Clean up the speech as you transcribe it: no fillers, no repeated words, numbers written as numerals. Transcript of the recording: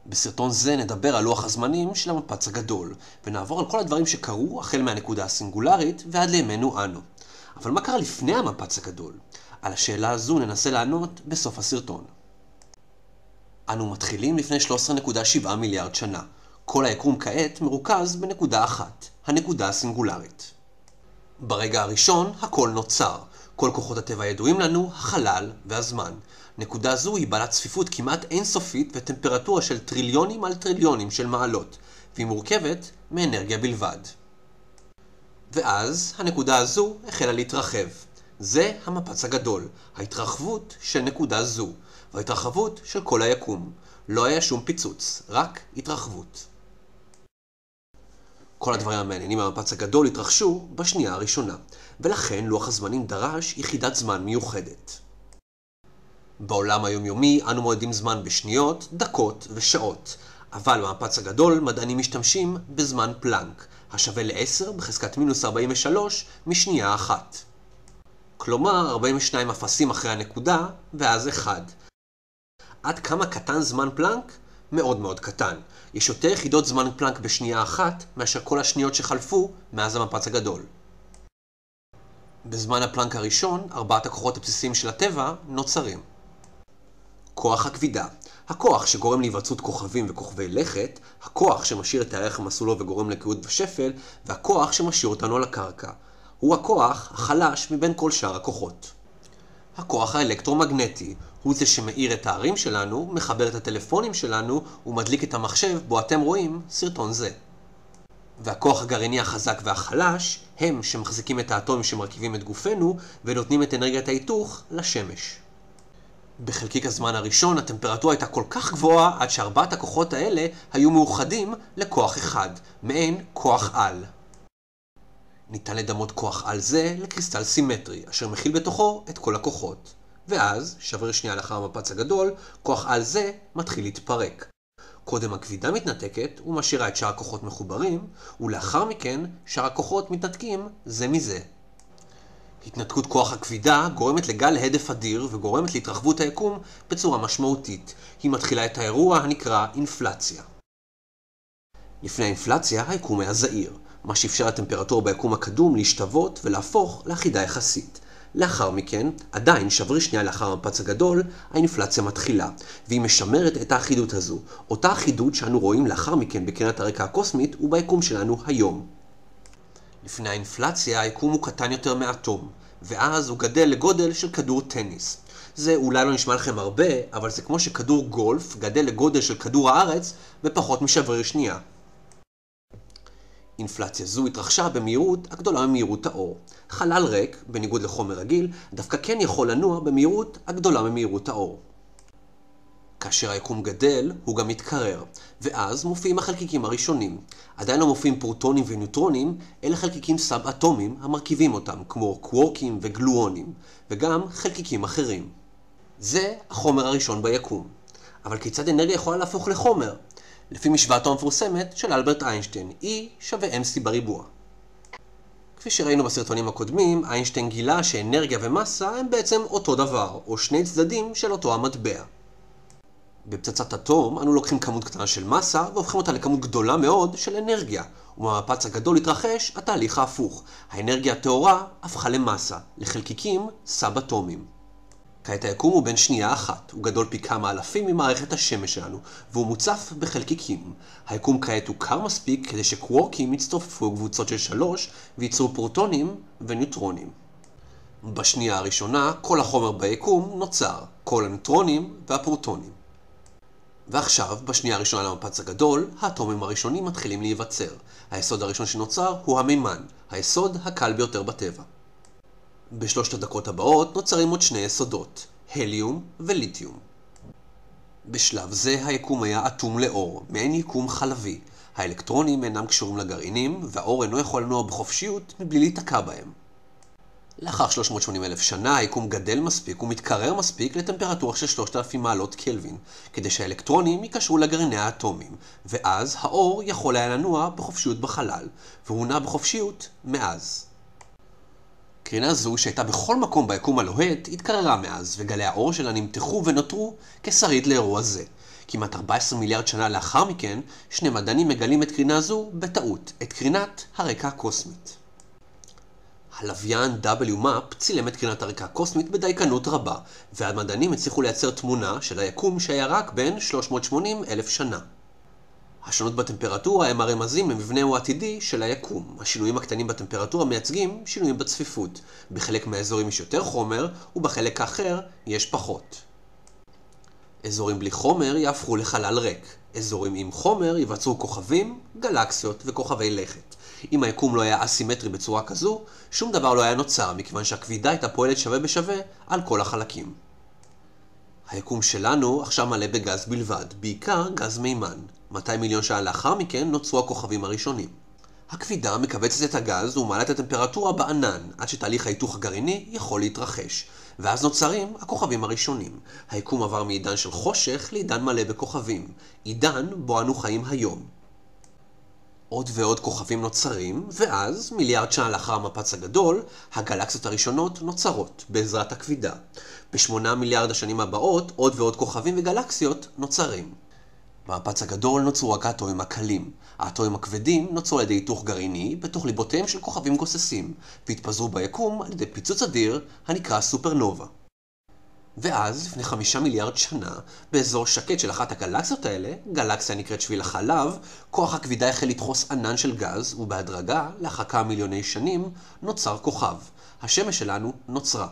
בסרטון זה נדבר על לוח הזמנים של המפץ הגדול, ונעבור על כל הדברים שקרו החל מהנקודה הסינגולרית ועד לימינו אנו. אבל מה קרה לפני המפץ הגדול? על השאלה הזו ננסה לענות בסוף הסרטון. אנו מתחילים לפני 13.7 מיליארד שנה. כל היקום כעת מרוכז בנקודה אחת, הנקודה הסינגולרית. ברגע הראשון הכל נוצר. כל כוחות הטבע ידועים לנו, החלל והזמן. נקודה זו היא בעלת צפיפות כמעט אינסופית וטמפרטורה של טריליונים על טריליונים של מעלות, והיא מורכבת מאנרגיה בלבד. ואז הנקודה הזו החלה להתרחב. זה המפץ הגדול, ההתרחבות של נקודה זו, וההתרחבות של כל היקום. לא היה שום פיצוץ, רק התרחבות. כל הדברים המעניינים במפץ הגדול התרחשו בשנייה הראשונה, ולכן לוח הזמנים דרש יחידת זמן מיוחדת. בעולם היומיומי אנו מודדים זמן בשניות, דקות ושעות, אבל במפץ הגדול מדענים משתמשים בזמן פלנק, השווה ל-10 בחזקת מינוס 43 משנייה אחת. כלומר 42 אפסים אחרי הנקודה ואז 1. עד כמה קטן זמן פלנק? מאוד מאוד קטן. יש יותר יחידות זמן פלנק בשנייה אחת מאשר כל השניות שחלפו מאז המפץ הגדול. בזמן הפלנק הראשון, 4 הכוחות הבסיסיים של הטבע נוצרים. כוח הכבידה, הכוח שגורם להיווצרות כוכבים וכוכבי לכת, הכוח שמשאיר את הירח במסלולו וגורם לקהות ושפל, והכוח שמשאיר אותנו על הקרקע. הוא הכוח החלש מבין כל שאר הכוחות. הכוח האלקטרומגנטי הוא זה שמאיר את הערים שלנו, מחבר את הטלפונים שלנו ומדליק את המחשב בו אתם רואים סרטון זה. והכוח הגרעיני החזק והחלש הם שמחזיקים את האטומים שמרכיבים את גופנו ונותנים את אנרגיית ההיתוך לשמש. בחלקיק הזמן הראשון הטמפרטורה הייתה כל כך גבוהה עד שארבעת הכוחות האלה היו מאוחדים לכוח אחד, מעין כוח על. ניתן לדמות כוח על זה לקריסטל סימטרי, אשר מכיל בתוכו את כל הכוחות. ואז, שבריר שנייה לאחר המפץ הגדול, כוח על זה מתחיל להתפרק. קודם הכבידה מתנתקת ומשאירה את שאר הכוחות מחוברים, ולאחר מכן שאר הכוחות מתנתקים זה מזה. התנתקות כוח הכבידה גורמת לגל הדף אדיר וגורמת להתרחבות היקום בצורה משמעותית. היא מתחילה את האירוע הנקרא אינפלציה. לפני האינפלציה היקום היה זעיר, מה שאפשר לטמפרטורה ביקום הקדום להשתוות ולהפוך לאחידה יחסית. לאחר מכן, עדיין שבריר שנייה לאחר המפץ הגדול, האינפלציה מתחילה, והיא משמרת את האחידות הזו, אותה אחידות שאנו רואים לאחר מכן בקרינת הרקע הקוסמית וביקום שלנו היום. לפני האינפלציה היקום הוא קטן יותר מאטום, ואז הוא גדל לגודל של כדור טניס. זה אולי לא נשמע לכם הרבה, אבל זה כמו שכדור גולף גדל לגודל של כדור הארץ בפחות משבריר שנייה. אינפלציה זו התרחשה במהירות הגדולה ממהירות האור. חלל ריק, בניגוד לחומר רגיל, דווקא כן יכול לנוע במהירות הגדולה ממהירות האור. כאשר היקום גדל, הוא גם מתקרר, ואז מופיעים החלקיקים הראשונים. עדיין לא מופיעים פרוטונים וניוטרונים, אלא חלקיקים סאב-אטומיים המרכיבים אותם, כמו קוורקים וגלואונים, וגם חלקיקים אחרים. זה החומר הראשון ביקום. אבל כיצד אנרגיה יכולה להפוך לחומר? לפי משוואתו המפורסמת של אלברט איינשטיין, E שווה mc בריבוע. כפי שראינו בסרטונים הקודמים, איינשטיין גילה שאנרגיה ומסה הם בעצם אותו דבר, או שני צדדים של אותו המטבע. בפצצת אטום אנו לוקחים כמות קטנה של מסה והופכים אותה לכמות גדולה מאוד של אנרגיה, ובמפץ הגדול התרחש התהליך ההפוך. האנרגיה הטהורה הפכה למסה, לחלקיקים סאב-אטומיים. כעת היקום הוא בין שנייה אחת, הוא גדול פי כמה אלפים ממערכת השמש שלנו, והוא מוצף בחלקיקים. היקום כעת הוא קר מספיק כדי שקוורקים יצטרפו קבוצות של 3 וייצרו פרוטונים וניוטרונים. בשנייה הראשונה כל החומר ביקום נוצר, כל הניוטרונים והפרוטונים. ועכשיו, בשנייה הראשונה למפץ הגדול, האטומים הראשונים מתחילים להיווצר. היסוד הראשון שנוצר הוא המימן, היסוד הקל ביותר בטבע. בשלושת הדקות הבאות נוצרים עוד שני יסודות, הליום וליתיום. בשלב זה היקום היה אטום לאור, מעין יקום חלבי. האלקטרונים אינם קשורים לגרעינים, והאור אינו יכול לנוע בחופשיות מבלי להיתקע בהם. לאחר 380,000 שנה היקום גדל מספיק ומתקרר מספיק לטמפרטורה של 3,000 מעלות קלווין, כדי שהאלקטרונים יקשרו לגרעיני האטומים, ואז האור יכול היה לנוע בחופשיות בחלל, והוא נע בחופשיות מאז. קרינה זו שהייתה בכל מקום ביקום הלוהט התקררה מאז, וגלי האור שלה נמתחו ונותרו כשריד לאירוע זה. כמעט 14 מיליארד שנה לאחר מכן, שני מדענים מגלים את קרינה זו בטעות, את קרינת הרקע הקוסמית. הלוויין WMAP צילם את קרינת הרקע הקוסמית בדייקנות רבה, והמדענים הצליחו לייצר תמונה של היקום שהיה רק בין 380,000 שנה. השונות בטמפרטורה הם הרמזים למבנהו העתידי של היקום. השינויים הקטנים בטמפרטורה מייצגים שינויים בצפיפות. בחלק מהאזורים יש יותר חומר, ובחלק האחר יש פחות. אזורים בלי חומר יהפכו לחלל ריק. אזורים עם חומר ייווצרו כוכבים, גלקסיות וכוכבי לכת. אם היקום לא היה אסימטרי בצורה כזו, שום דבר לא היה נוצר, מכיוון שהכבידה הייתה פועלת שווה בשווה על כל החלקים. היקום שלנו עכשיו מלא בגז בלבד, בעיקר גז מימן. 200 מיליון שנה לאחר מכן נוצרו הכוכבים הראשונים. הכבידה מכווצת את הגז ומעלה את הטמפרטורה בענן, עד שתהליך ההיתוך הגרעיני יכול להתרחש. ואז נוצרים הכוכבים הראשונים. היקום עבר מעידן של חושך לעידן מלא בכוכבים. עידן בו אנו חיים היום. עוד ועוד כוכבים נוצרים, ואז, מיליארד שנה לאחר המפץ הגדול, הגלקסיות הראשונות נוצרות בעזרת הכבידה. ב8 מיליארד השנים הבאות, עוד ועוד כוכבים וגלקסיות נוצרים. במפץ הגדול נוצרו רק האטומים הקלים. האטומים הכבדים נוצרו על ידי היתוך גרעיני בתוך ליבותיהם של כוכבים גוססים, והתפזרו ביקום על ידי פיצוץ אדיר הנקרא סופרנובה. ואז, לפני 5 מיליארד שנה, באזור שקט של אחת הגלקסיות האלה, גלקסיה נקראת שביל החלב, כוח הכבידה החל לדחוס ענן של גז, ובהדרגה, לאחר כמה מיליוני שנים, נוצר כוכב. השמש שלנו נוצרה.